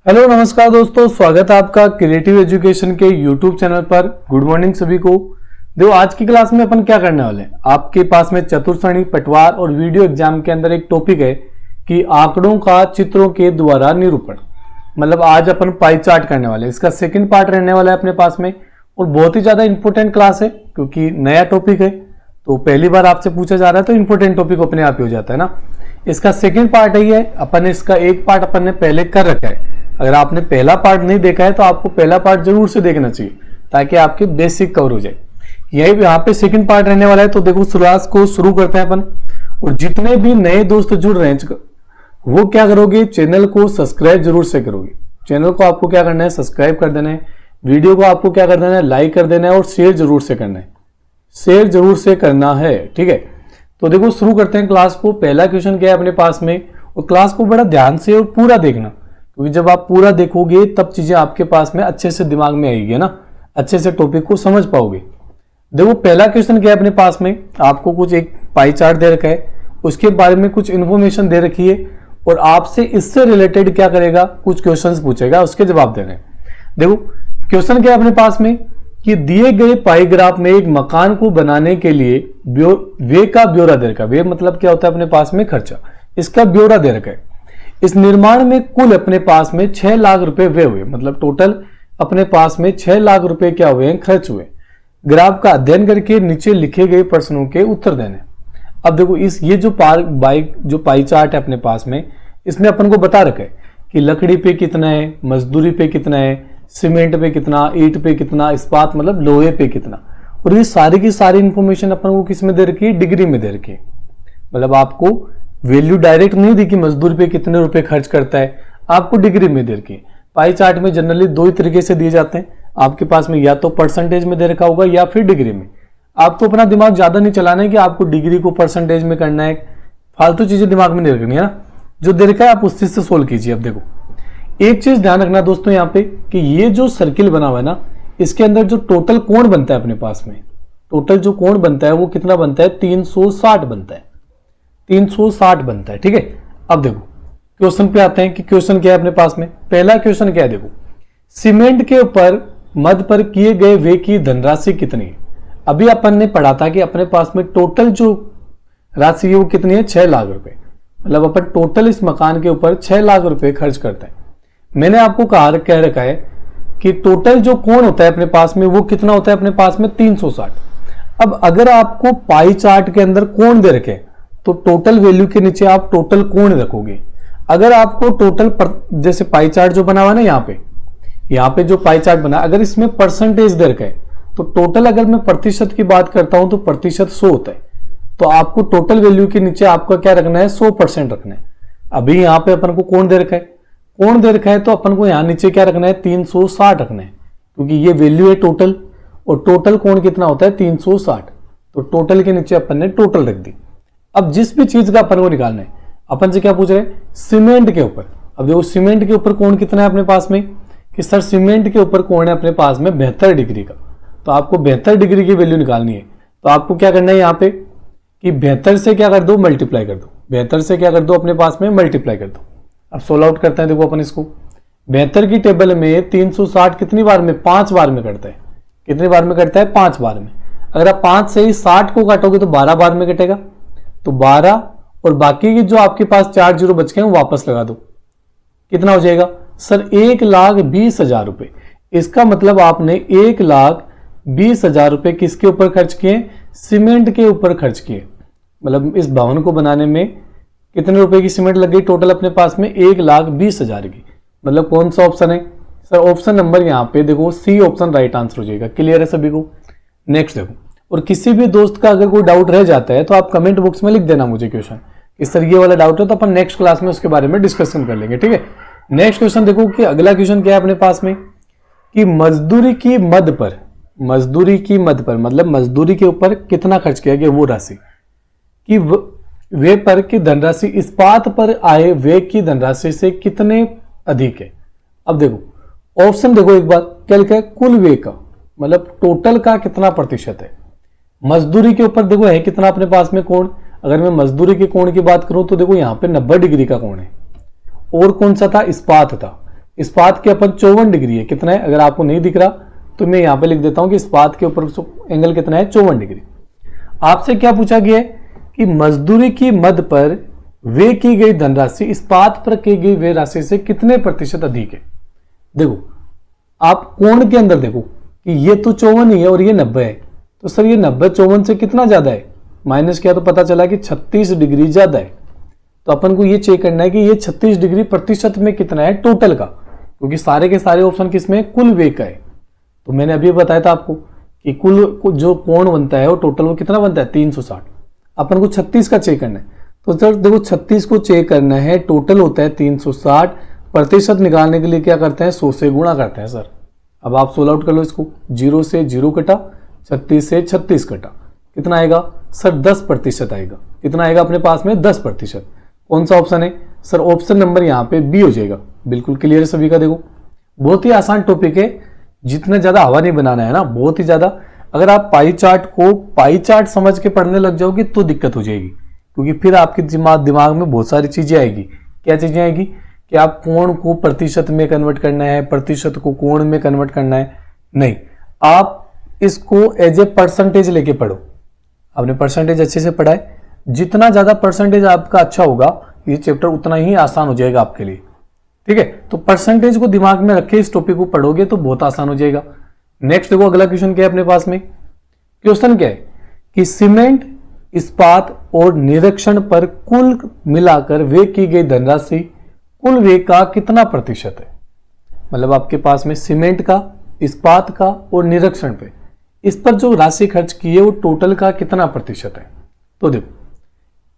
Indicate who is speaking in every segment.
Speaker 1: Hello नमस्कार दोस्तों, स्वागत है आपका क्रिएटिव एजुकेशन के यूट्यूब चैनल पर। गुड मॉर्निंग सभी को। देखो आज की क्लास में अपन क्या करने वाले हैं, आपके पास में चतुर्श्रेणी, पटवार और वीडियो एग्जाम के अंदर एक टॉपिक है कि आंकड़ों का चित्रों के द्वारा निरूपण। मतलब आज अपन पाई चार्ट करने वाले हैं। इसका सेकंड पार्ट रहने वाला है अपने पास में और बहुत ही ज्यादा इंपॉर्टेंट क्लास है क्योंकि नया टॉपिक है तो पहली बार आपसे पूछा जा रहा है तो इंपॉर्टेंट टॉपिक अपने आप ही हो जाता है ना। इसका सेकंड पार्ट है अपन इसका एक पार्ट अपन ने पहले कर रखा है। अगर आपने पहला पार्ट नहीं देखा है तो आपको पहला पार्ट जरूर से देखना चाहिए ताकि आपके बेसिक कवर हो जाए। यही यहाँ पे सेकंड पार्ट रहने वाला है। तो देखो क्लास को शुरू करते हैं अपन। और जितने भी नए दोस्त जुड़ रहे हैं वो क्या करोगे, चैनल को सब्सक्राइब जरूर से करोगे। चैनल को आपको क्या करना है, सब्सक्राइब कर देना है। वीडियो को आपको क्या कर देना है, लाइक कर देना है और शेयर जरूर से करना है। शेयर जरूर से करना है, ठीक है। तो देखो शुरू करते हैं क्लास को। पहला क्वेश्चन क्या है अपने पास में, और क्लास को बड़ा ध्यान से और पूरा देखना क्योंकि जब आप पूरा देखोगे तब चीजें आपके पास में अच्छे से दिमाग में आएगी ना, अच्छे से टॉपिक को समझ पाओगे। देखो पहला क्वेश्चन क्या है अपने पास में, आपको कुछ एक पाई चार्ट दे रखा है, उसके बारे में कुछ इंफॉर्मेशन दे रखी है और आपसे इससे रिलेटेड क्या करेगा, कुछ क्वेश्चंस पूछेगा, उसके जवाब देने हैं। देखो क्वेश्चन क्या है अपने पास में कि दिए गए पाई ग्राफ में एक मकान को बनाने के लिए व्यय का ब्यौरा दे रखा है। व्यय मतलब क्या होता है अपने पास में खर्चा, इसका ब्यौरा दे रखा है। इस निर्माण में कुल अपने पास में 6 लाख रुपए व्यय हुए, मतलब टोटल अपने पास में 6 लाख रुपए क्या हुए हैं, खर्च हुए। ग्राफ का अध्ययन करके नीचे लिखे गए प्रश्नों के उत्तर देने। अब देखो ये जो पाई चार्ट है अपने पास में, इसमें अपन को बता रखा है कि लकड़ी पे कितना है, मजदूरी पे कितना है, सीमेंट पे कितना, ईंट पे कितना, इस्पात मतलब लोहे पे कितना। और ये सारी की सारी इंफॉर्मेशन अपन को किस में दे रखी है, डिग्री में दे रखी है। मतलब आपको वैल्यू डायरेक्ट नहीं दी कि मजदूर पे कितने रुपए खर्च करता है, आपको डिग्री में दे रखी है। पाई चार्ट में जनरली दो ही तरीके से दिए जाते हैं आपके पास में, या तो परसेंटेज में दे रखा होगा या फिर डिग्री में। आपको अपना दिमाग ज्यादा नहीं चलाना है कि आपको डिग्री को परसेंटेज में करना है, फालतू चीजें दिमाग में नहीं रखनी है ना। जो दे रखा है आप उस चीज से सोल्व कीजिए। अब देखो एक चीज ध्यान रखना दोस्तों यहाँ पे कि ये जो सर्किल बना हुआ है ना, इसके अंदर जो टोटल कोण बनता है अपने पास में, टोटल जो कोण बनता है वो कितना बनता है, 360 बनता है। 360 बनता है, ठीक है। अब देखो क्वेश्चन पे आते हैं कि क्वेश्चन क्या है अपने पास में। पहला क्वेश्चन क्या है, देखो सीमेंट के ऊपर मद पर किए गए व्यय की धनराशि कितनी है। अभी अपन ने पढ़ा था कि अपने पास में टोटल जो राशि है वो कितनी है, 6 लाख रुपए। मतलब अपन टोटल इस मकान के ऊपर 6 लाख रुपए खर्च करते हैं। मैंने आपको कह रखा है कि टोटल जो कोण होता है अपने पास में वो कितना होता है अपने पास में, 360। अब अगर आपको पाई चार्ट के अंदर कोण दे रखे तो टोटल वैल्यू के नीचे आप टोटल कोण रखोगे। अगर आपको टोटल जैसे पाई चार्ट जो बना हुआ है ना, यहाँ पे जो पाई चार्ट बना, अगर इसमें परसेंटेज दे रखा है तो टोटल अगर मैं प्रतिशत की बात करता हूं तो प्रतिशत 100 होता है। तो आपको टोटल वैल्यू के नीचे आपका क्या रखना है, 100% रखना है। अभी यहाँ पे अपन को कोण दे रखा है, कोण दे रखा है तो अपन को यहाँ नीचे क्या रखना है, 360 रखना है क्योंकि ये वैल्यू है टोटल और टोटल कोण कितना होता है, 360। तो टोटल के नीचे अपन ने टोटल रख दी। अब जिस भी चीज का अपन को निकालना है, अपन से क्या पूछ रहे हैं, सीमेंट के ऊपर। अब देखो सीमेंट के ऊपर कोण कितना है अपने पास में कि सर सीमेंट के ऊपर कोण है अपने पास में 72 डिग्री का। तो आपको 72 डिग्री की वैल्यू निकालनी है। तो आपको क्या करना है यहाँ पे कि 72 से क्या कर दो, मल्टीप्लाई कर दो। 72 से क्या कर दो अपने पास में, मल्टीप्लाई कर दो। अब सोल्व आउट करते हैं। देखो अपन इसको 72 की टेबल में 360 कितनी बार में, 5 बार में करता है। कितनी बार में करता है, 5 बार में। अगर आप 5 से ही 60 को काटोगे तो 12 बार में कटेगा। तो 12 और बाकी की जो आपके पास 4 जीरो बच गए वापस लगा दो। कितना हो जाएगा सर, 1,20,000 रुपए। इसका मतलब आपने 1,20,000 रुपए किसके ऊपर खर्च किए, सीमेंट के ऊपर खर्च किए। मतलब इस भवन को बनाने में कितने रुपए की सीमेंट लग गई टोटल अपने पास में, 1,20,000 की। मतलब कौन सा ऑप्शन है सर, ऑप्शन नंबर यहाँ पे देखो सी ऑप्शन राइट आंसर हो जाएगा। क्लियर है सभी को। नेक्स्ट देखो, और किसी भी दोस्त का अगर कोई डाउट रह जाता है तो आप कमेंट बॉक्स में लिख देना मुझे क्वेश्चन, इस तरह ये वाला डाउट है तो अपन नेक्स्ट क्लास में उसके बारे में डिस्कशन कर लेंगे, ठीक है। नेक्स्ट क्वेश्चन देखो कि अगला क्वेश्चन क्या है अपने पास में कि मजदूरी की मद पर मतलब मजदूरी के ऊपर कितना खर्च किया गया वो राशि कि वे पर की धनराशि इस्पात पर आए वे की धनराशि से कितने अधिक है। अब देखो ऑप्शन देखो एक बार क्या लिखा है, कुल वे का मतलब टोटल का कितना प्रतिशत है। मजदूरी के ऊपर देखो है कितना अपने पास में कोण। अगर मैं मजदूरी के कोण की बात करूं तो देखो यहाँ पे 90 डिग्री का कोण है। और कौन सा था, इस्पात था। इस्पात के अपन 54 डिग्री है, कितना है अगर आपको नहीं दिख रहा तो मैं यहाँ पे लिख देता हूँ कि इस्पात के ऊपर एंगल कितना है 54 डिग्री। आपसे क्या पूछा गया है कि मजदूरी की मद पर वे की गई धनराशि इस्पात पर की गई वे राशि से कितने प्रतिशत अधिक है। देखो आप कोण के अंदर देखो कि ये तो 54 ही है और ये 90 है, तो सर ये 90 54 से कितना ज्यादा है, माइनस किया तो पता चला कि 36 डिग्री ज्यादा है। तो अपन को ये चेक करना है कि ये 36 डिग्री प्रतिशत में कितना है टोटल का, क्योंकि सारे के सारे ऑप्शन किसमें कुल वे का है। तो मैंने अभी बताया था आपको कि कुल जो कोण बनता है वो टोटल वो कितना बनता है 360। अपन को 36 का चेक करना है, तो सर देखो 36 को चेक करना है, टोटल होता है 360, प्रतिशत निकालने के लिए क्या करते हैं 100 से गुणा करते हैं सर। अब आप सोल्व आउट कर लो इसको, 0 से 0 कटा, 36 से 36 कटा, कितना आएगा सर 10% आएगा। कितना आएगा अपने पास में 10%। कौन सा ऑप्शन है सर, ऑप्शन नंबर यहाँ पे बी हो जाएगा। बिल्कुल क्लियर है सभी का। देखो बहुत ही आसान टॉपिक है, जितना ज्यादा हवा नहीं बनाना है ना, बहुत ही ज्यादा। अगर आप पाई चार्ट को पाई चार्ट समझ के पढ़ने लग जाओगे तो दिक्कत हो जाएगी, क्योंकि फिर आपके दिमाग में बहुत सारी चीजें आएगी। क्या चीजें आएगी कि आप कोण को प्रतिशत में कन्वर्ट करना है, प्रतिशत को कोण में कन्वर्ट करना है, नहीं, आप इसको एज ए परसेंटेज लेके पढ़ो। आपने परसेंटेज अच्छे से पढ़ा है, जितना ज्यादा परसेंटेज आपका अच्छा होगा ये चैप्टर उतना ही आसान हो जाएगा आपके लिए, ठीक है। तो परसेंटेज को दिमाग में रखे इस टॉपिक को पढ़ोगे तो बहुत आसान हो जाएगा। नेक्स्ट देखो अगला क्वेश्चन क्या है अपने पास में। क्वेश्चन क्या है कि सीमेंट, इस्पात और निरीक्षण पर कुल मिलाकर व्यय की गई धनराशि कुल व्यय का कितना प्रतिशत है। मतलब आपके पास में सीमेंट का, इस्पात का और निरीक्षण पे इस पर जो राशि खर्च की है वो टोटल का कितना प्रतिशत है। तो देखो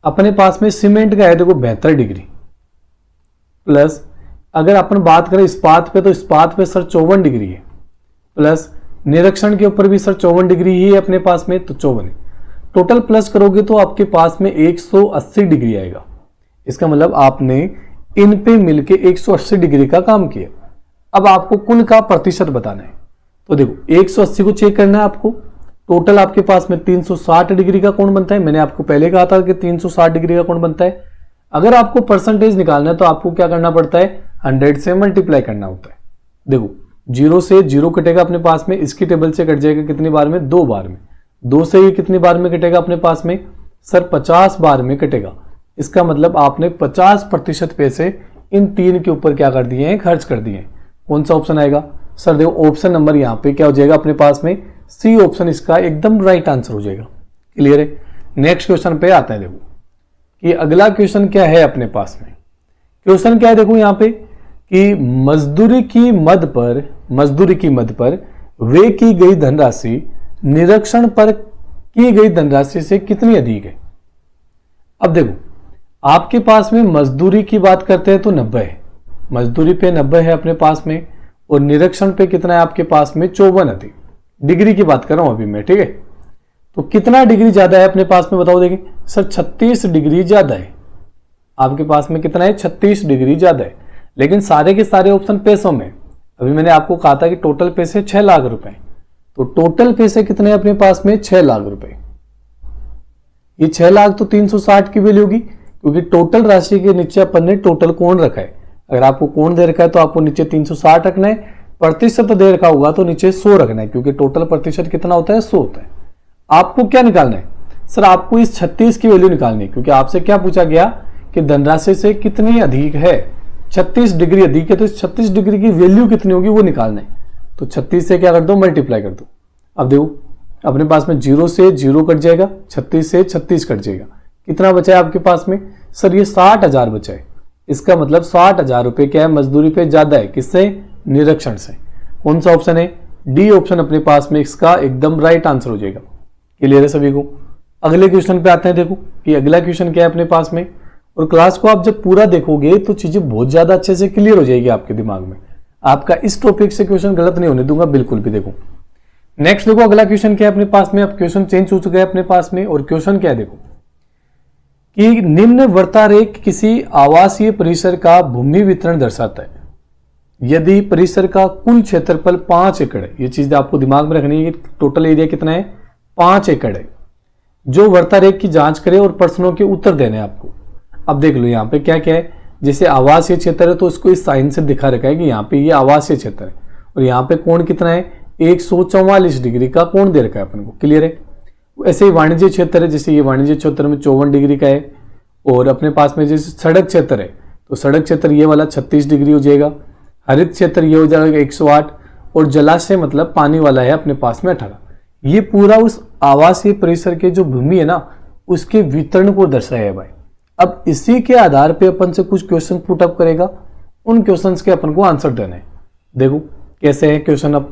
Speaker 1: अपने पास में सीमेंट का है देखो 72 डिग्री, प्लस अगर अपन बात करें इस्पात पे तो इस्पात पे सर 54 डिग्री है, प्लस निरीक्षण के ऊपर भी सर 54 डिग्री ही है अपने पास में, तो 54 है। टोटल प्लस करोगे तो आपके पास में 180 डिग्री आएगा। इसका मतलब आपने इन पे मिलके 180 डिग्री का काम किया। अब आपको कुल का प्रतिशत बताना है, तो देखो 180 को चेक करना है आपको। टोटल आपके पास में 360 डिग्री का कोण बनता है। मैंने आपको पहले कहा था कि 360 डिग्री का कोण बनता है। अगर आपको परसेंटेज निकालना है तो आपको क्या करना पड़ता है 100 से मल्टीप्लाई करना होता है। देखो 0 से 0 कटेगा अपने पास में, इसकी टेबल से कट जाएगा कितनी बार में 2 बार में, 2 से ये कितनी बार में कटेगा अपने पास में सर 50 बार में कटेगा। इसका मतलब आपने 50% पैसे इन 3 के ऊपर क्या कर दिए हैं खर्च कर दिए हैं। कौन सा ऑप्शन आएगा सर, देखो ऑप्शन नंबर यहाँ पे क्या हो जाएगा अपने पास में सी ऑप्शन इसका एकदम राइट आंसर हो जाएगा। क्लियर है। नेक्स्ट क्वेश्चन पे आते हैं। देखो कि अगला क्वेश्चन क्या है अपने पास में। क्वेश्चन क्या है देखो यहाँ पे कि मजदूरी की मद पर वे की गई धनराशि निरीक्षण पर की गई धनराशि से कितनी अधिक है। अब देखो आपके पास में मजदूरी की बात करते हैं तो 90 है, मजदूरी पे 90 है अपने पास में, और निरीक्षण पे कितना है आपके पास में 54 अधिक। डिग्री की बात कर रहा हूं अभी मैं, ठीक है। तो कितना डिग्री ज्यादा है अपने पास में बताओ। देखिए सर 36 डिग्री ज्यादा है आपके पास में, कितना है 36 डिग्री ज्यादा है। लेकिन सारे के सारे ऑप्शन पैसों में, अभी मैंने आपको कहा था कि टोटल पैसे 6 लाख रुपए, तो टोटल पैसे कितने अपने पास में 6 लाख रुपए। ये 6 लाख तो 360 की वैल्यू होगी, क्योंकि टोटल राशि के नीचे अपन ने टोटल कोण रखा है। अगर आपको कोण दे रखा है तो आपको नीचे 360 रखना है, प्रतिशत दे रखा होगा तो नीचे 100 रखना है, क्योंकि टोटल प्रतिशत कितना होता है 100 होता है। आपको क्या निकालना है सर, आपको इस 36 की वैल्यू निकालनी है, क्योंकि आपसे क्या पूछा गया कि धनराशि से कितनी अधिक है, 36 डिग्री अधिक है, तो इस 36 डिग्री की वैल्यू कितनी होगी वो निकालना है। तो 36 से क्या कर दो मल्टीप्लाई कर दो। अब देखो अपने पास में 0 से 0 कट जाएगा, 36 से 36 कट जाएगा, कितना बचा है आपके पास में सर ये 60,000 बचा है। इसका मतलब 60,000 रुपए क्या है मजदूरी पे ज्यादा है, किससे निरीक्षण से। कौन सा ऑप्शन है डी ऑप्शन अपने पास में इसका एकदम राइट आंसर हो जाएगा। क्लियर है सभी को। अगले क्वेश्चन पे आते हैं। देखो कि अगला क्वेश्चन क्या है अपने पास में, और क्लास को आप जब पूरा देखोगे तो चीजें बहुत ज्यादा अच्छे से क्लियर हो जाएगी आपके दिमाग में। आपका इस टॉपिक से क्वेश्चन गलत नहीं होने दूंगा बिल्कुल भी। देखो नेक्स्ट देखो अगला क्वेश्चन क्या है अपने पास में। अब क्वेश्चन चेंज हो चुका है अपने पास में, और क्वेश्चन क्या है देखो कि निम्न वृत्तारेख किसी आवासीय परिसर का भूमि वितरण दर्शाता है। यदि परिसर का कुल क्षेत्रफल 5 एकड़ है, ये चीज आपको दिमाग में रखनी है, टोटल एरिया कितना है 5 एकड़ है। जो वृत्तारेख की जांच करे और प्रश्नों के उत्तर देने आपको। अब देख लो यहाँ पे क्या क्या है, जैसे आवासीय क्षेत्र है तो इसको इस साइन से दिखा रखा है कि यहाँ पे ये आवासीय क्षेत्र है और यहाँ पे कोण कितना है 144 डिग्री का कोण दे रखा है अपन को, क्लियर है। ऐसे ही वाणिज्य क्षेत्र है, जैसे ये वाणिज्य क्षेत्र में 54 डिग्री का है और अपने पास में जैसे सड़क क्षेत्र है तो सड़क क्षेत्र ये वाला 36 डिग्री हो जाएगा, हरित क्षेत्र ये हो जाएगा 108 और जलाशय मतलब पानी वाला है अपने पास में 18। ये पूरा उस आवासीय परिसर के जो भूमि है ना उसके वितरण को दर्शाया है भाई। अब इसी के आधार पे अपन से कुछ क्वेश्चन पुट अप करेगा, उन क्वेश्चंस के अपन को आंसर देना है। देखो कैसे है क्वेश्चन। अब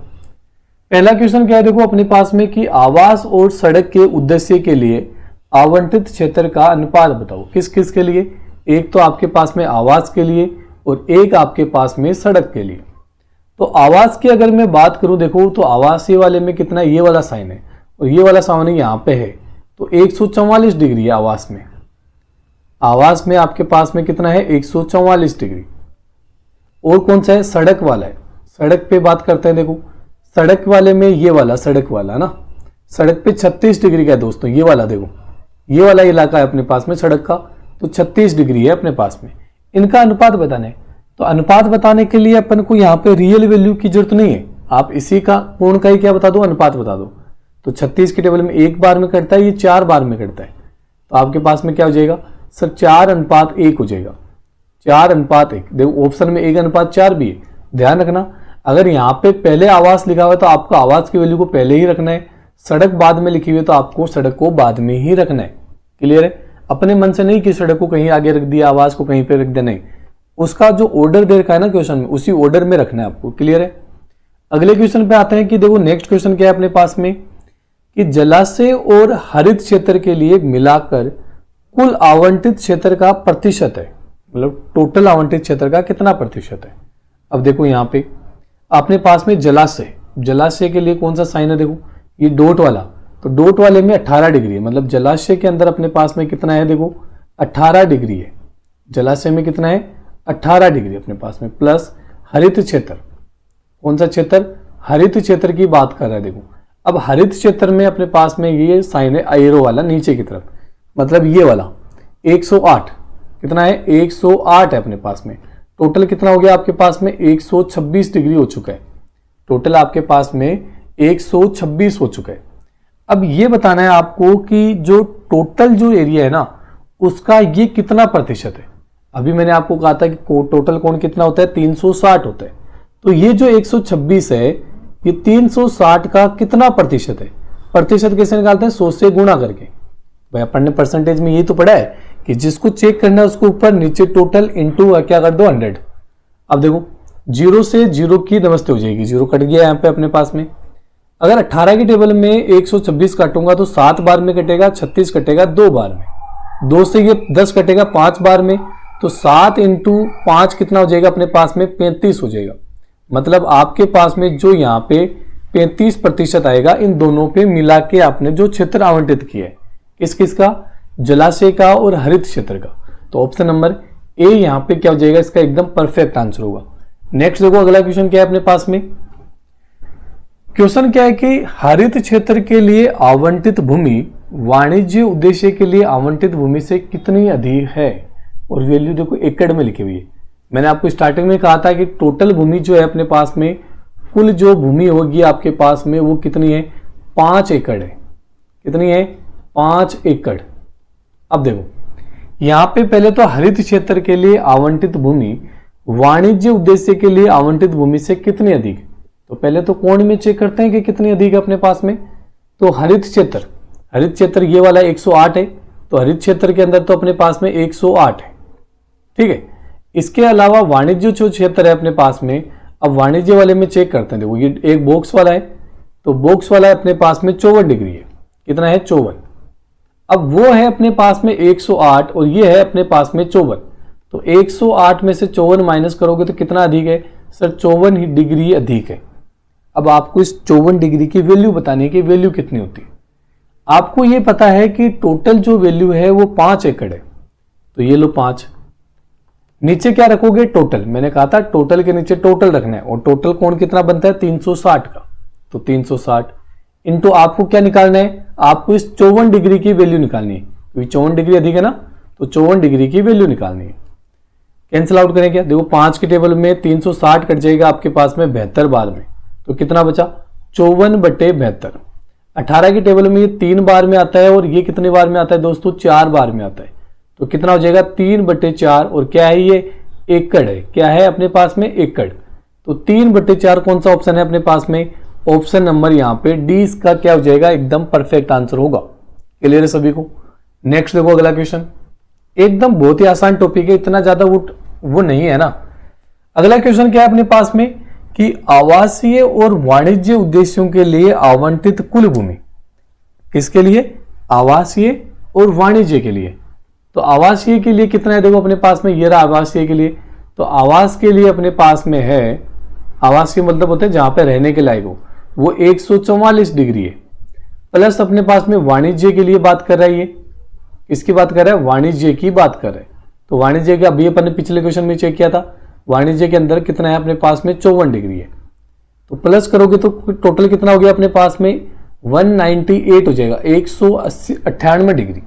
Speaker 1: पहला क्वेश्चन क्या है, देखो अपने पास में कि आवास और सड़क के उद्देश्य के लिए आवंटित क्षेत्र का अनुपात बताओ। किस किस के लिए, एक तो आपके पास में आवास के लिए और एक आपके पास में सड़क के लिए। तो आवास की अगर मैं बात करूं देखो तो आवासीय वाले में कितना, ये वाला साइन है और ये वाला साइन यहाँ पे है तो 144 डिग्री है आवास में। आवास में आपके पास में कितना है 144 डिग्री। और कौन सा है, सड़क वाला है। सड़क पे बात करते हैं, देखो सड़क वाले में ये वाला सड़क वाला ना, सड़क पे 36 डिग्री का है दोस्तों। ये वाला देखो, ये वाला इलाका है अपने पास में सड़क का तो 36 डिग्री है अपने पास में। इनका अनुपात बताना है तो अनुपात बताने के लिए अपन को यहाँ पे रियल वैल्यू की जरूरत नहीं है, आप इसी का कोण का ही क्या बता दो, अनुपात बता दो। तो 36 की टेबल में 1 बार में कटता है, ये 4 बार में कटता है तो आपके पास में क्या हो जाएगा सर 4:1 हो जाएगा। 4:1। देखो ऑप्शन में 1:4 भी है, ध्यान रखना। अगर यहाँ पे पहले आवास लिखा हुआ है तो आपको आवास की वैल्यू को पहले ही रखना है, सड़क बाद में लिखी हुई है तो आपको सड़क को बाद में ही रखना है, क्लियर है। अपने मन से नहीं कि सड़क को कहीं आगे रख दिया, आवास को कहीं पे रख दिया, नहीं, उसका जो ऑर्डर दे रखा है ना क्वेश्चन में उसी ऑर्डर में रखना है आपको, क्लियर है। अगले क्वेश्चन पे आते हैं कि देखो नेक्स्ट क्वेश्चन क्या है अपने पास में कि जलाशय और हरित क्षेत्र के लिए मिलाकर कुल आवंटित क्षेत्र का प्रतिशत है, मतलब टोटल आवंटित क्षेत्र का कितना प्रतिशत है। अब देखो यहाँ पे अपने पास में जलाशय, जलाशय के लिए कौन सा साइन है, देखो ये डॉट वाला, तो डॉट वाले में 18 डिग्री है, मतलब जलाशय के अंदर अपने पास में कितना है, देखो 18 डिग्री है। जलाशय में कितना है 18 डिग्री अपने पास में, प्लस हरित क्षेत्र, कौन सा क्षेत्र, हरित क्षेत्र की बात कर रहा है। देखो अब हरित क्षेत्र में अपने पास में ये साइन है एरो वाला नीचे की तरफ, मतलब ये वाला 108, कितना है 108 है अपने पास में। टोटल कितना हो गया आपके पास में 126 डिग्री हो चुका है, टोटल आपके पास में 126 हो चुका है। अब ये बताना है आपको कि जो टोटल जो एरिया है ना उसका ये कितना प्रतिशत है। अभी मैंने आपको कहा था कि टोटल कोण कितना होता है 360 होता है, तो ये जो 126 है ये 360 का कितना प्रतिशत है। प्रतिशत कैसे निकालते हैं, 100 से गुणा करके। भाई अपन ने परसेंटेज में ये तो पढ़ा है कि जिसको चेक करना है उसको ऊपर नीचे टोटल इंटू क्या कर दो 100। अब देखो 0 से 0 की नमस्ते हो जाएगी, 0 कट गया यहाँ पे अपने पास में। अगर 18 की टेबल में 126 काटूंगा तो 7 बार में कटेगा, 36 कटेगा 2 बार में, 2 से ये 10 कटेगा 5 बार में, तो 7 इंटू 5 कितना हो जाएगा अपने पास में 35 हो जाएगा। मतलब आपके पास में जो यहाँ पे 35% आएगा इन दोनों पे मिला के आपने जो क्षेत्र आवंटित किया है, किस किस का, जलाशय का और हरित क्षेत्र का। तो ऑप्शन नंबर ए यहाँ पे क्या हो जाएगा, इसका एकदम परफेक्ट आंसर होगा। नेक्स्ट देखो अगला क्वेश्चन क्या है अपने पास में। क्वेश्चन क्या है कि हरित क्षेत्र के लिए आवंटित भूमि वाणिज्य उद्देश्य के लिए आवंटित भूमि से कितनी अधिक है, और वैल्यू देखो एकड़ में लिखी हुई है। मैंने आपको स्टार्टिंग में कहा था कि टोटल भूमि जो है अपने पास में, कुल जो भूमि होगी आपके पास में वो कितनी है 5 एकड़ है। कितनी है 5 एकड़। अब देखो यहाँ पे पहले तो हरित क्षेत्र के लिए आवंटित भूमि वाणिज्य उद्देश्य के लिए आवंटित भूमि से कितनी अधिक, तो पहले तो कोण में चेक करते हैं कि कितनी अधिक है अपने पास में। तो हरित क्षेत्र ये वाला 108 है, तो हरित क्षेत्र के अंदर तो अपने पास में 108 है, ठीक है। इसके अलावा वाणिज्य जो क्षेत्र है अपने पास में, अब वाणिज्य वाले में चेक करते हैं। देखो ये एक बॉक्स वाला है, तो बॉक्स वाला अपने पास में 54 डिग्री है, कितना है 54। अब वो है अपने पास में 108 और ये है अपने पास में 54, तो 108 में से 54 माइनस करोगे तो कितना अधिक है सर 54 डिग्री अधिक है। अब आपको इस 54 डिग्री की वैल्यू बतानी है कि वैल्यू कितनी होती है। आपको ये पता है कि टोटल जो वैल्यू है वो 5 एकड़ है, तो ये लो 5, नीचे क्या रखोगे टोटल, मैंने कहा था टोटल के नीचे टोटल रखना है, और टोटल कोण कितना बनता है 360 का, तो 360 इंटू आपको क्या निकालना है, आपको इस 54 डिग्री की वैल्यू निकालनी है, क्योंकि 54 डिग्री अधिक है ना, तो 54 डिग्री की वैल्यू निकालनी है। कैंसिल आउट करें क्या, देखो 5 के टेबल में 360 कट जाएगा आपके पास में 72 बार में, तो कितना बचा 54/72। 18 के टेबल में ये 3 बार में आता है और ये कितने बार में आता है दोस्तों, 4 बार में आता है, तो कितना हो जाएगा 3/4। और क्या है ये एकड़ है, क्या है अपने पास में एकड़, तो 3/4 कौन सा ऑप्शन है अपने पास में, ऑप्शन नंबर यहाँ पे डी इसका क्या हो जाएगा, एकदम परफेक्ट आंसर होगा। क्लियर है सभी को। नेक्स्ट देखो अगला क्वेश्चन, एकदम बहुत ही आसान टॉपिक है, इतना ज्यादा वो नहीं है ना। अगला क्वेश्चन क्या है अपने पास में कि आवासीय और वाणिज्य उद्देश्यों के लिए आवंटित कुल भूमि, किसके लिए, आवासीय और वाणिज्य के लिए। तो आवासीय के लिए कितना है, देखो अपने पास में ये रहा आवासीय के लिए, तो आवास के लिए अपने पास में है, आवासीय मतलब होते हैं जहां पे रहने के लायक हो, वो 144 डिग्री है। प्लस अपने पास में वाणिज्य के लिए बात कर रहा है, ये किसकी बात कर रहा है, वाणिज्य की बात कर रहे हैं। तो वाणिज्य का अभी अपन ने पिछले क्वेश्चन में चेक किया था, वाणिज्य के अंदर कितना है अपने पास में 54 डिग्री है, तो प्लस करोगे तो टोटल कितना हो गया अपने पास में 198 हो जाएगा, 198 डिग्री।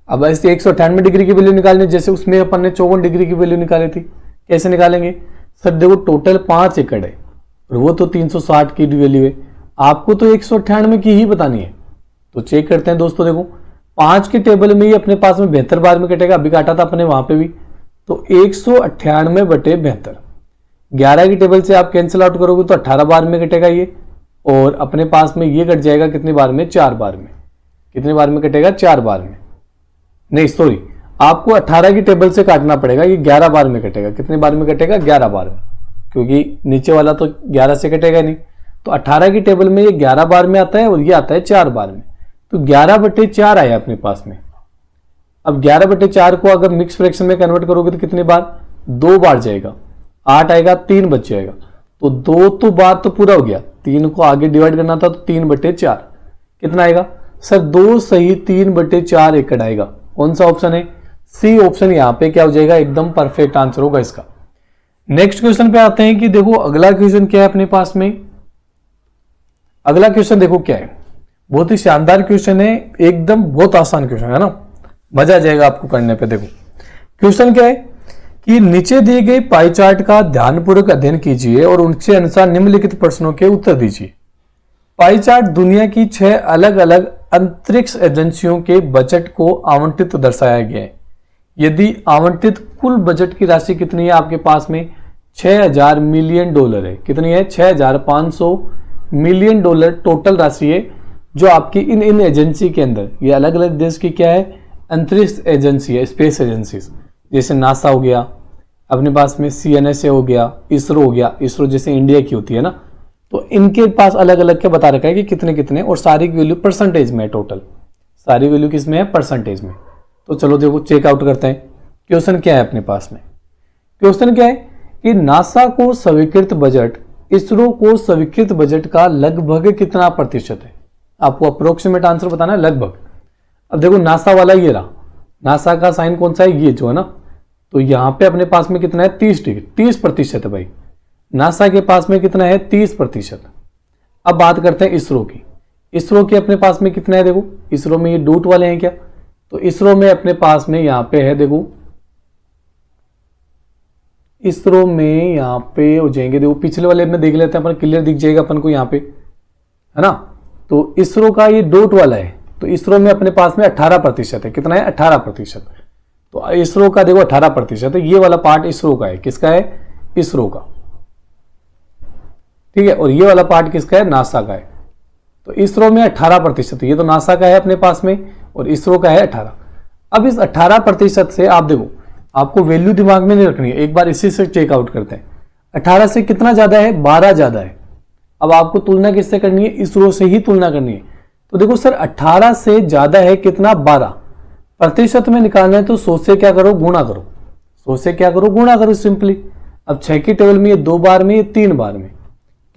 Speaker 1: अब ऐसे 198 डिग्री की वैल्यू निकालनी, जैसे उसमें अपन ने 54 डिग्री की वैल्यू निकाली थी, कैसे निकालेंगे सर, देखो टोटल 5 एकड़ है और वो तो 360 की वैल्यू है, आपको तो 198 की ही बतानी है। तो चेक करते हैं दोस्तों, देखो 5 के टेबल में ही अपने पास में 72 बार में कटेगा, अभी काटा था अपने वहां पे भी, तो 198/72। 11 की टेबल से आप कैंसिल आउट करोगे तो 18 बार में कटेगा ये, और अपने पास में ये कट जाएगा कितनी बार में, 4 बार में। कितनी बार में कटेगा, 4 बार में, नहीं सॉरी, आपको 18 की टेबल से काटना पड़ेगा, ये 11 बार में कटेगा। कितनी बार में कटेगा, 11 बार में, क्योंकि नीचे वाला तो 11 से कटेगा नहीं। तो 18 की टेबल में ये 11 बार में आता है और ये आता है 4 बार में, तो 11/4 आया अपने पास में। अब 11/4 को अगर मिक्स फ्रैक्शन में कन्वर्ट करोगे तो कितनी बार, 2 बार जाएगा, 8 आएगा, 3 बच जाएगा, तो 2 तो बार तो पूरा हो गया, 3 को आगे डिवाइड करना था, तो 3/4 कितना आएगा सर, 2 सही 3/4 एकड़ आएगा। कौन सा ऑप्शन है, सी ऑप्शन यहाँ पे क्या हो जाएगा, एकदम परफेक्ट आंसर होगा इसका। नेक्स्ट क्वेश्चन पे आते हैं कि देखो अगला क्वेश्चन क्या है अपने पास में। अगला क्वेश्चन देखो क्या है, बहुत ही शानदार क्वेश्चन है, एकदम बहुत आसान क्वेश्चन है ना, मजा आ जाएगा आपको करने पे। देखो क्वेश्चन क्या है कि नीचे दिए गए पाई चार्ट का ध्यानपूर्वक अध्ययन कीजिए और उनके अनुसार निम्नलिखित प्रश्नों के उत्तर दीजिए। पाई चार्ट दुनिया की 6 अलग अलग अंतरिक्ष एजेंसियों के बजट को आवंटित दर्शाया गया है। यदि आवंटित कुल बजट की राशि कितनी है आपके पास में, 6000 मिलियन डॉलर है। कितनी है, 6500 मिलियन डॉलर टोटल राशि है, जो आपकी इन एजेंसी के अंदर, ये अलग अलग देश की क्या है, अंतरिक्ष एजेंसी है, स्पेस एजेंसीज, जैसे नासा हो गया अपने पास में, CNSA हो गया, इसरो हो गया, इसरो जैसे इंडिया की होती है ना, तो इनके पास अलग अलग क्या बता रखा है कि कितने कितने, और सारी की वैल्यू परसेंटेज में है, टोटल सारी वैल्यू किस में है, परसेंटेज में। तो चलो देखो चेकआउट करते हैं, क्वेश्चन क्या है अपने पास में। क्वेश्चन क्या है कि नासा को स्वीकृत बजट इसरो को स्वीकृत बजट का लगभग कितना प्रतिशत है, आपको अप्रोक्सीमेट आंसर बताना है, लगभग। अब देखो नासा वाला ये रहा, नासा का साइन कौन सा है, ये जो है ना, तो यहां पे अपने पास में कितना है, 30% है भाई, नासा के पास में कितना है, 30%। अब बात करते हैं इसरो की। इसरो के अपने पास में कितना है, देखो इसरो में ये डूट वाले हैं क्या, तो इसरो में अपने पास में यहां पे है, देखो इसरो में यहां पे हो जाएंगे, देखो पिछले वाले में देख लेते हैं अपन, क्लियर दिख जाएगा अपन को यहाँ पे, है ना। तो इसरो का ये डॉट वाला है, तो इसरो में अपने पास में 18% है। कितना है, 18%। तो इसरो का देखो 18% है, ये वाला पार्ट इसरो का है, किसका है, इसरो का, ठीक है। और ये वाला पार्ट किसका है, नासा का है। तो इसरो में 18%, ये तो नासा का है अपने पास में, और इसरो का है 18। अब इस 18% से आप देखो, आपको वैल्यू दिमाग में नहीं रखनी है, एक बार इसी से चेकआउट करते हैं। 18 से कितना ज्यादा है, 12 ज्यादा है। अब आपको तुलना किससे करनी है, इसरो से ही तुलना करनी है। तो देखो सर 18 से ज्यादा है कितना, 12% में निकालना है, तो 100 से क्या करो, गुणा करो, 100 से क्या करो, गुणा करो सिंपली। अब 6 की टेबल में ये 2 बार में, ये 3 बार में,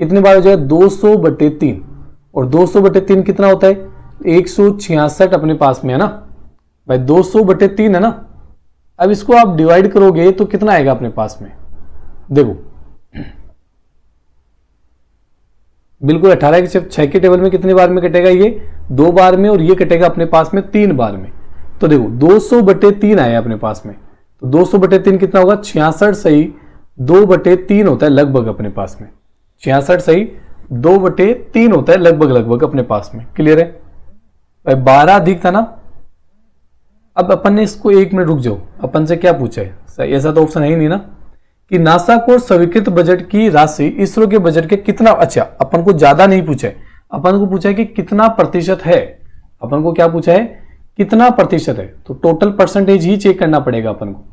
Speaker 1: कितनी बार हो जाएगा, 200/3, और 200/3 कितना होता है, 166 अपने पास में है ना भाई, 200/3 है ना। अब इसको आप डिवाइड करोगे तो कितना आएगा अपने पास में, देखो बिल्कुल 18 के 6 की टेबल में कितनी बार में कटेगा, ये 2 बार में, और ये कटेगा अपने पास में 3 बार में। तो देखो 200/3 आया अपने पास में, तो 200/3 कितना होगा, 66 सही 2/3 होता है लगभग अपने पास में। 66 सही 2/3 होता है लगभग अपने पास में। क्लियर है भाई, 12 अधिक था ना। अब अपन ने इसको 1 मिनट रुक जाओ, अपन से क्या पूछा है, सही ऐसा तो ऑप्शन है ही नहीं ना, कि नासा को स्वीकृत बजट की राशि इसरो के बजट के कितना, अच्छा अपन को ज्यादा नहीं पूछा है, अपन को पूछा है कि कितना प्रतिशत है, अपन को क्या पूछा है, कितना प्रतिशत है। तो टोटल परसेंटेज ही चेक करना पड़ेगा अपन को।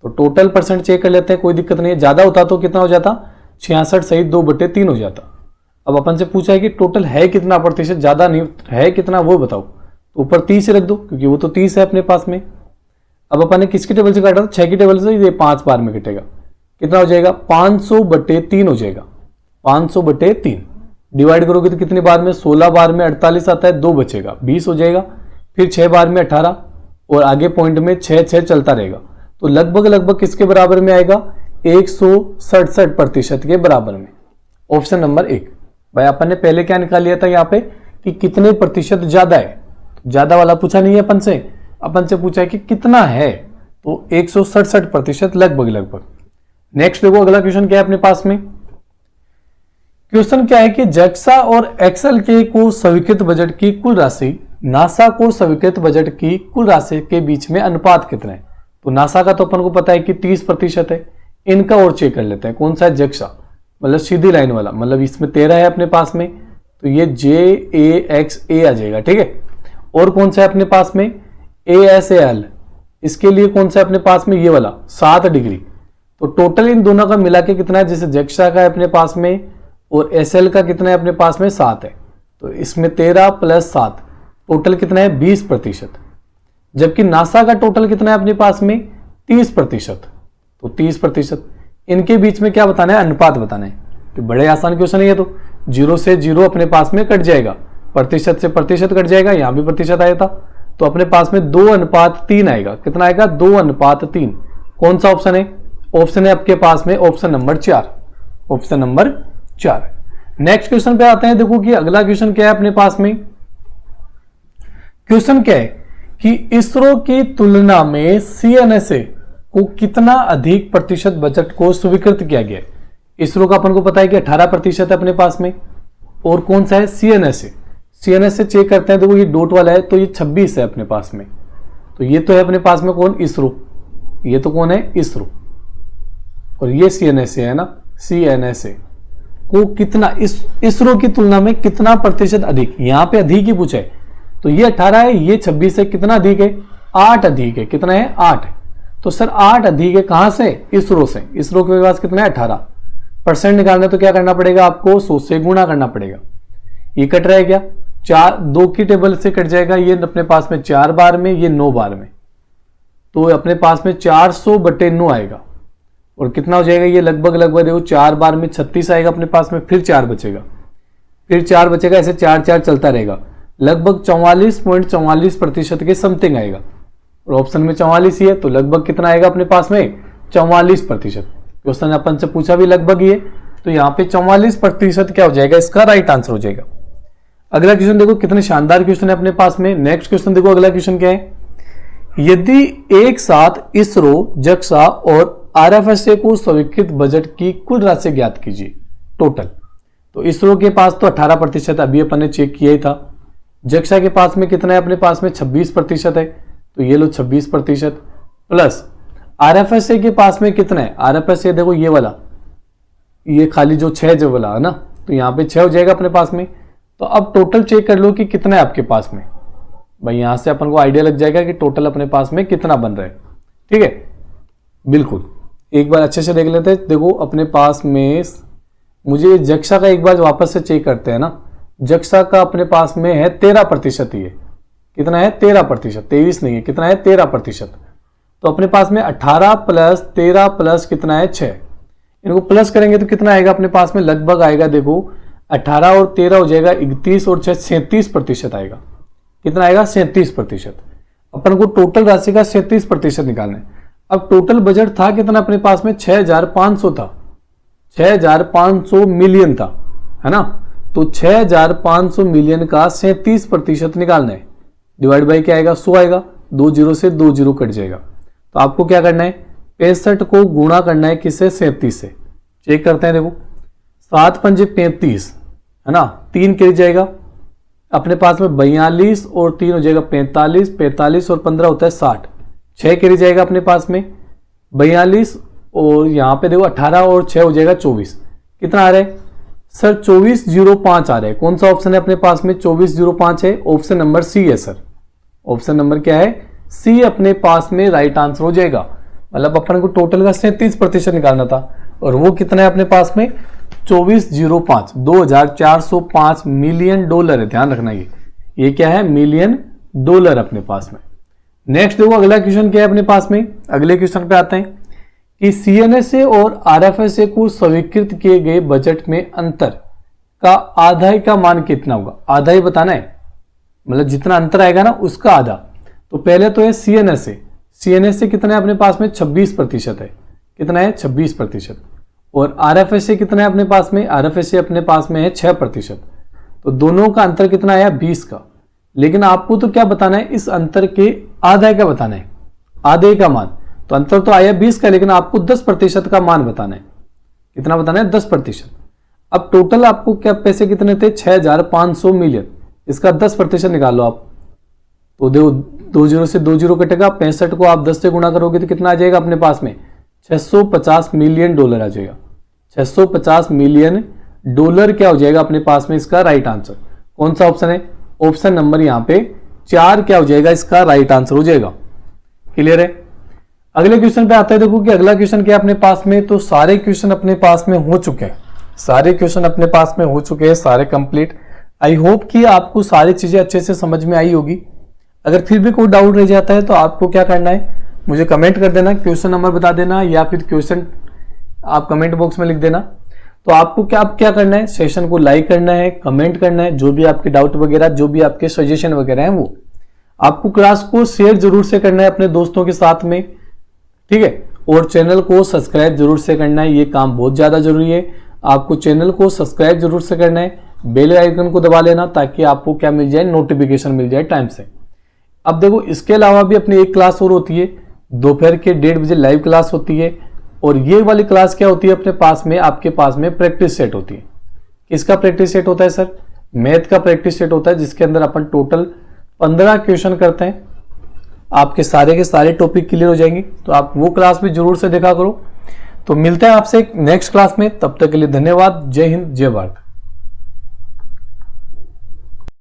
Speaker 1: तो टोटल परसेंट चेक कर लेते हैं, कोई दिक्कत नहीं है। ज्यादा होता तो कितना हो जाता, 66 सही 2/3 हो जाता। अब अपन से पूछा है कि टोटल है कितना प्रतिशत, ज्यादा नहीं है कितना वो बताओ, तो ऊपर 30 रख दो क्योंकि वो तो 30 है अपने पास में। अब अपन ने किसकी टेबल से काटा था, 6 की टेबल से, ये 5 बार में कटेगा, कितना हो जाएगा 500/3 हो जाएगा। 500/3 डिवाइड करोगे तो कितनी बार में, 16 बार में 48 आता है, 2 बचेगा 20 हो जाएगा, फिर 6 बार में 18 और आगे पॉइंट में 6 चलता रहेगा। तो लगभग किसके बराबर में आएगा, 167% के बराबर में। Option number 1। भाई अपन ने पहले क्या निकाल लिया था यहाँ पे कि कितने प्रतिशत ज्यादा है, ज्यादा वाला पूछा नहीं है अपन से पूछा है कि कितना है, तो 167% लगभग। नेक्स्ट देखो अगला क्वेश्चन क्या है अपने पास में। क्वेश्चन क्या है कि जक्सा और एक्सेल के को स्वीकृत बजट की कुल राशि नासा को स्वीकृत बजट की कुल राशि के बीच में अनुपात कितना है। तो नासा का तो अपन को पता है कि 30% है, इनका और चेक कर लेते हैं, कौन सा है, जक्सा मतलब सीधी लाइन वाला, मतलब इसमें 13 है अपने पास में, तो ये JAXA आ जाएगा, ठीक है। और कौन सा है अपने पास में, ASAL, इसके लिए कौन सा है अपने पास में, ये वाला 7 डिग्री। तो टोटल इन दोनों का मिला के कितना है, जैसे जक्सा का है अपने पास में और SL का कितना है अपने पास में 7 है, तो इसमें 13 + 7 टोटल कितना है 20%। जबकि नासा का टोटल कितना है अपने पास में 30%। तो 30%, इनके बीच में क्या बताना है, अनुपात बताना है। तो बड़े आसान क्वेश्चन है ये, तो 0 से 0 अपने पास में कट जाएगा, प्रतिशत से प्रतिशत कट जाएगा, यहां भी प्रतिशत आया था, तो अपने पास में 2:3 आएगा। कितना आएगा, 2:3। कौन सा ऑप्शन है, ऑप्शन है आपके पास में option number 4, option number 4। Next question पे आते हैं। देखो कि अगला क्वेश्चन क्या है अपने पास में। क्वेश्चन क्या है कि इसरो की तुलना में CNSA को कितना अधिक प्रतिशत बजट को स्वीकृत किया गया है। इसरो का अपन को पता है कि 18% है अपने पास में, और कौन सा है CNSA चेक करते हैं। देखो ये डॉट वाला है, तो ये 26 है अपने पास में, तो ये तो है अपने पास में कौन, इसरो, ये तो कौन है, इसरो, और ये CNSA है ना, CNSA को कितना इसरो की तुलना में कितना प्रतिशत अधिक, यहां पे अधिक ही पूछा है, तो ये 18 है, ये 26 है, कितना अधिक है, 8 अधिक है। कितना है, 8 है। तो सर 8 अधिक है कहां से, इसरो से। इसरो के पास कितना है 18%। निकालना तो क्या करना पड़ेगा आपको, 100 से गुणा करना पड़ेगा। ये कट रहा है क्या, 2 की टेबल से कट जाएगा, ये अपने पास में 4 बार में, ये 9 बार में, तो अपने पास में 400/9 आएगा। और कितना हो जाएगा, ये लगभग देखो 4 बार में 36 आएगा अपने पास में, फिर 4 बचेगा, फिर 4 बचेगा, ऐसे 4 चलता रहेगा, लगभग 44.44% के समथिंग आएगा। और ऑप्शन में 44 ही है, तो लगभग कितना आएगा अपने पास में 44%। क्वेश्चन अपन से पूछा भी लगभग ही है, तो यहाँ पे 44% क्या हो जाएगा, इसका राइट आंसर हो जाएगा। अगला क्वेश्चन देखो कितने शानदार क्वेश्चन है अपने पास में। नेक्स्ट क्वेश्चन देखो अगला क्वेश्चन क्या है, यदि एक साथ इसरो, जक्सा और RFSA को स्वीकृत बजट की कुल राशि ज्ञात कीजिए टोटल। तो इसरो के पास तो 18% अभी अपन ने चेक किया ही था। जक्सा के पास में कितना है अपने पास में 26% है, तो ये लो 26% प्लस RFSA के पास में कितना है, RFSA देखो ये वाला, ये खाली जो 6 जो वाला है ना, तो यहाँ पे 6 हो जाएगा अपने पास में। तो अब टोटल चेक कर लो कि कितना है आपके पास में, भाई यहां से अपन को आइडिया लग जाएगा कि टोटल अपने पास में कितना बन रहा है। ठीक है, बिल्कुल एक बार अच्छे से देख लेते हैं। देखो अपने पास में, मुझे जक्सा का एक बार वापस से चेक करते हैं ना, जक्सा का अपने पास में है 13% ही है। कितना है 13%, 23 नहीं है, कितना है 13%। तो अपने पास में 18 + 13 + कितना है 6, इनको प्लस करेंगे तो कितना आएगा अपने पास में, लगभग आएगा देखो 18 और 13 हो जाएगा 31 और 6 37% आएगा। कितना आएगा 37%। अपन को टोटल राशि का 37% निकालना है। अब टोटल बजट था कितना अपने पास में 6500 था, 6500 मिलियन था, है ना। तो 6500 मिलियन का 37% निकालना है। डिवाइड बाई क्या आएगा 100 आएगा, 2 0 से 2 0 कट जाएगा, तो आपको क्या करना है, 65 को गुणा करना है किससे, 37 से। चेक करते हैं, देखो 7 पंजे 35 है ना, 3 गिर जाएगा अपने पास में 42 और 3 हो जाएगा 45, 45 और 15 होता है 60, 6 गिर जाएगा अपने पास में 42 और यहाँ पे देखो 18 और 6 हो जाएगा 24। कितना आ रहा है सर, 2405 आ रहा है। कौन सा ऑप्शन है अपने पास में, 2405 है, ऑप्शन नंबर सी है सर। ऑप्शन नंबर क्या है, सी अपने पास में राइट आंसर हो जाएगा। मतलब अपन को टोटल का 37% निकालना था और वो कितना है अपने पास में, 2405, 2405 मिलियन डॉलर है। ध्यान रखना ये क्या है, मिलियन डॉलर अपने पास में। नेक्स्ट देखो अगला क्वेश्चन क्या है अपने पास में। अगले क्वेश्चन पे आते हैं कि सीएनएसए और आरएफएसए को स्वीकृत किए गए बजट में अंतर का आधाई का मान कितना होगा। आधाई बताना है, मतलब जितना अंतर आएगा ना उसका आधा। तो पहले तो है सीएनएसए, सीएनएसए कितना है अपने पास में, 26% है। कितना है, 26%। और आरएफएसए कितना है अपने पास में, आरएफएसए अपने पास में है 6%। तो दोनों का अंतर कितना आया, 20 का। लेकिन आपको तो क्या बताना है, इस अंतर के आधे का बताना है, आधे का मान। तो अंतर तो आया 20 का, लेकिन आपको 10% का मान बताना है। कितना बताना है, 10%। अब टोटल आपको क्या पैसे कितने थे, 6500 मिलियन। इसका 10% निकाल लो आप। तो देखो 2 जीरो से 2 जीरो कटेगा, 65 को आप 10 से गुणा करोगे तो कितना आ जाएगा अपने पास में, 650 मिलियन डॉलर आ जाएगा। 650 मिलियन डॉलर क्या हो जाएगा अपने पास में, इसका राइट आंसर। कौन सा ऑप्शन है, ऑप्शन नंबर यहाँ पे 4 क्या हो जाएगा, इसका राइट आंसर हो जाएगा। क्लियर है। अगले क्वेश्चन पे आते हैं। देखो कि अगला क्वेश्चन क्या अपने पास में, तो सारे क्वेश्चन अपने पास में हो चुके हैं, सारे क्वेश्चन अपने पास में हो चुके हैं, सारे कंप्लीट। आई होप कि आपको सारी चीजें अच्छे से समझ में आई होगी। अगर फिर भी कोई डाउट रह जाता है तो आपको क्या करना है, मुझे कमेंट कर देना, क्वेश्चन नंबर बता देना या फिर क्वेश्चन आप कमेंट बॉक्स में लिख देना। तो आपको क्या करना है, सेशन को लाइक करना है, कमेंट करना है, जो भी आपके डाउट वगैरह, जो भी आपके सजेशन वगैरह हैं वो आपको क्लास को शेयर जरूर से करना है अपने दोस्तों के साथ में, ठीक है। और चैनल को सब्सक्राइब जरूर से करना है, ये काम बहुत ज्यादा जरूरी है। आपको चैनल को सब्सक्राइब जरूर से करना है, बेल आइकन को दबा लेना ताकि आपको क्या मिल जाए, नोटिफिकेशन मिल जाए टाइम से। अब देखो इसके अलावा भी अपनी एक क्लास और होती है, दोपहर के 1:30 बजे लाइव क्लास होती है। और ये वाली क्लास क्या होती है अपने पास में, आपके पास में प्रैक्टिस सेट होती है। किसका प्रैक्टिस सेट होता है सर, मैथ का प्रैक्टिस सेट होता है, जिसके अंदर अपन टोटल 15 क्वेश्चन करते हैं। आपके सारे के सारे टॉपिक क्लियर हो जाएंगे। तो आप वो क्लास भी जरूर से देखा करो। तो मिलते हैं आपसे नेक्स्ट क्लास में, तब तक के लिए धन्यवाद। जय हिंद, जय भारत।